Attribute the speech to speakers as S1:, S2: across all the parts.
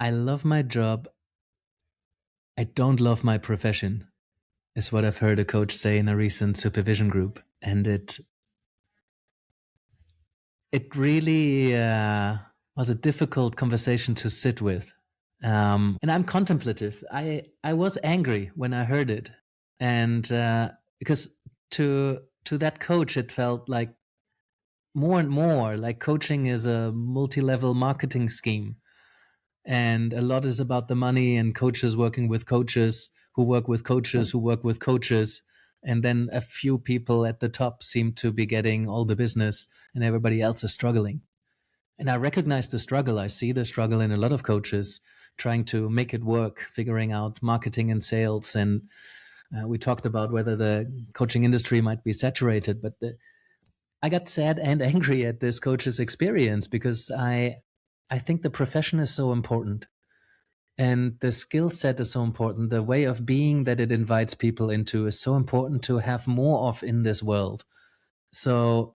S1: I love my job. I don't love my profession, is what I've heard a coach say in a recent supervision group. And it really was a difficult conversation to sit with. And I'm contemplative. I was angry when I heard it. And because to that coach, it felt like more and more like coaching is a multi-level marketing scheme, and a lot is about the money and coaches working with coaches who work with coaches who work with coaches, and then a few people at the top seem to be getting all the business and everybody else is struggling. And I recognize the struggle. I see the struggle in a lot of coaches trying to make it work, figuring out marketing and sales. And we talked about whether the coaching industry might be saturated, but I got sad and angry at this coach's experience because I think the profession is so important and the skill set is so important. The way of being that it invites people into is so important to have more of in this world. So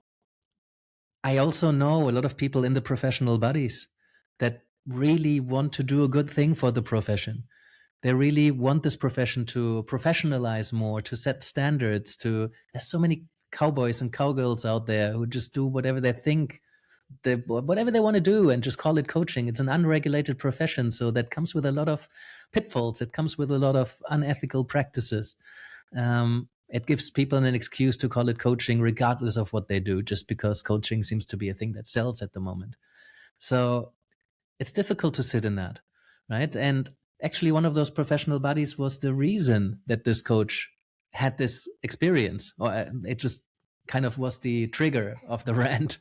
S1: I also know a lot of people in the professional bodies that really want to do a good thing for the profession. They really want this profession to professionalize more, to set standards, to there's so many cowboys and cowgirls out there who just do whatever they think whatever they want to do and just call it coaching. It's an unregulated profession, so that comes with a lot of pitfalls. It comes with a lot of unethical practices. It gives people an excuse to call it coaching regardless of what they do, just because coaching seems to be a thing that sells at the moment. So it's difficult to sit in that, right? And actually one of those professional bodies was the reason that this coach had this experience, or it just kind of was the trigger of the rant,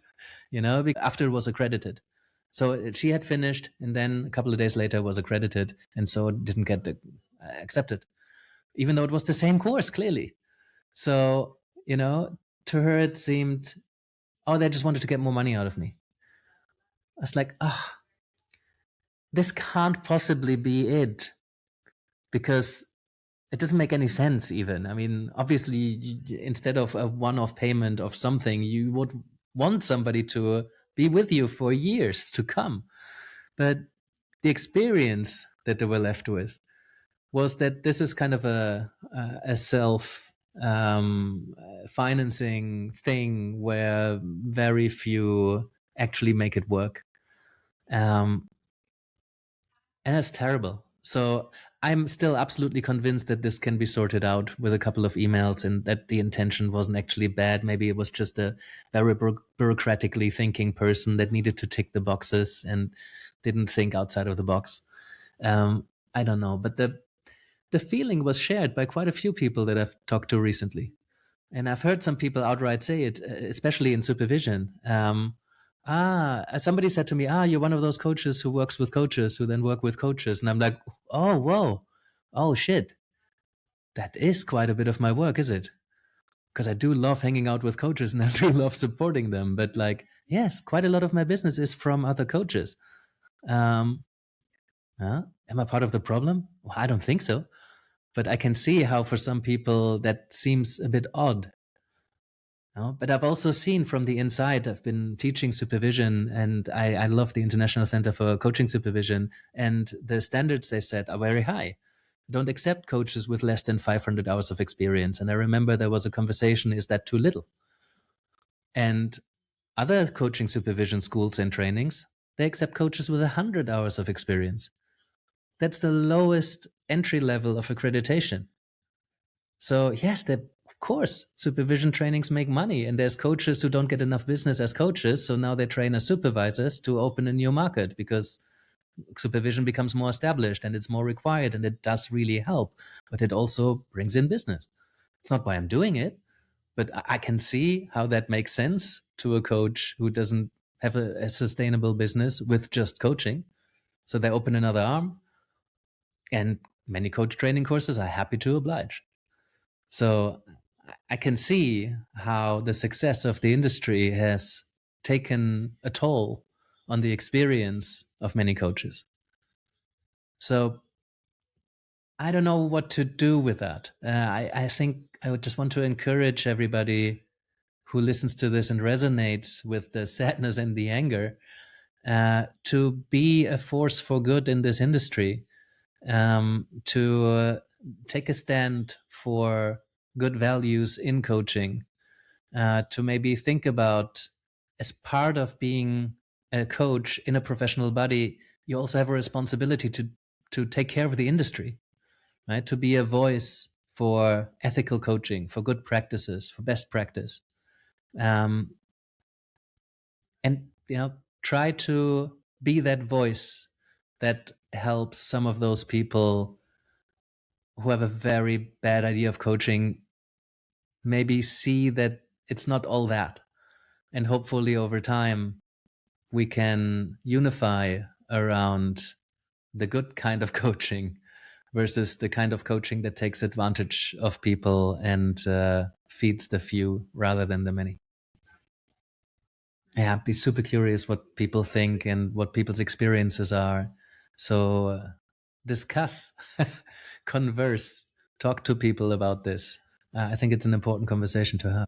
S1: after it was accredited. So she had finished, and then a couple of days later was accredited, and so it didn't get accepted, even though it was the same course, clearly. So, to her it seemed, oh, they just wanted to get more money out of me. I was like, this can't possibly be it, because it doesn't make any sense even. I mean, obviously, instead of a one-off payment of something, you would want somebody to be with you for years to come. But the experience that they were left with was that this is kind of a self financing thing where very few actually make it work. And it's terrible. So I'm still absolutely convinced that this can be sorted out with a couple of emails, and that the intention wasn't actually bad. Maybe it was just a very bureaucratically thinking person that needed to tick the boxes and didn't think outside of the box. I don't know, but the feeling was shared by quite a few people that I've talked to recently. And I've heard some people outright say it, especially in supervision. Somebody said to me, you're one of those coaches who works with coaches who then work with coaches. And I'm like, oh, whoa, oh, shit. That is quite a bit of my work, is it? Because I do love hanging out with coaches and I do love supporting them. But yes, quite a lot of my business is from other coaches. Am I part of the problem? Well, I don't think so. But I can see how for some people that seems a bit odd. But I've also seen from the inside, I've been teaching supervision, and I love the International Center for Coaching Supervision, and the standards they set are very high. Don't accept coaches with less than 500 hours of experience. And I remember there was a conversation, is that too little? And other coaching supervision schools and trainings, they accept coaches with 100 hours of experience. That's the lowest entry level of accreditation. So yes, of course, supervision trainings make money, and there's coaches who don't get enough business as coaches, so now they train as supervisors to open a new market because supervision becomes more established and it's more required, and it does really help, but it also brings in business. It's not why I'm doing it, but I can see how that makes sense to a coach who doesn't have a sustainable business with just coaching. So they open another arm, and many coach training courses are happy to oblige. So I can see how the success of the industry has taken a toll on the experience of many coaches. So I don't know what to do with that. I think I would just want to encourage everybody who listens to this and resonates with the sadness and the anger. to be a force for good in this industry, to take a stand for good values in coaching, to maybe think about, as part of being a coach in a professional body, you also have a responsibility to take care of the industry, right? To be a voice for ethical coaching, for good practices, for best practice, um, and try to be that voice that helps some of those people who have a very bad idea of coaching maybe see that it's not all that, and hopefully over time we can unify around the good kind of coaching versus the kind of coaching that takes advantage of people and feeds the few rather than the many. Yeah, be super curious what people think and what people's experiences are. So discuss, converse, talk to people about this. I think it's an important conversation to have.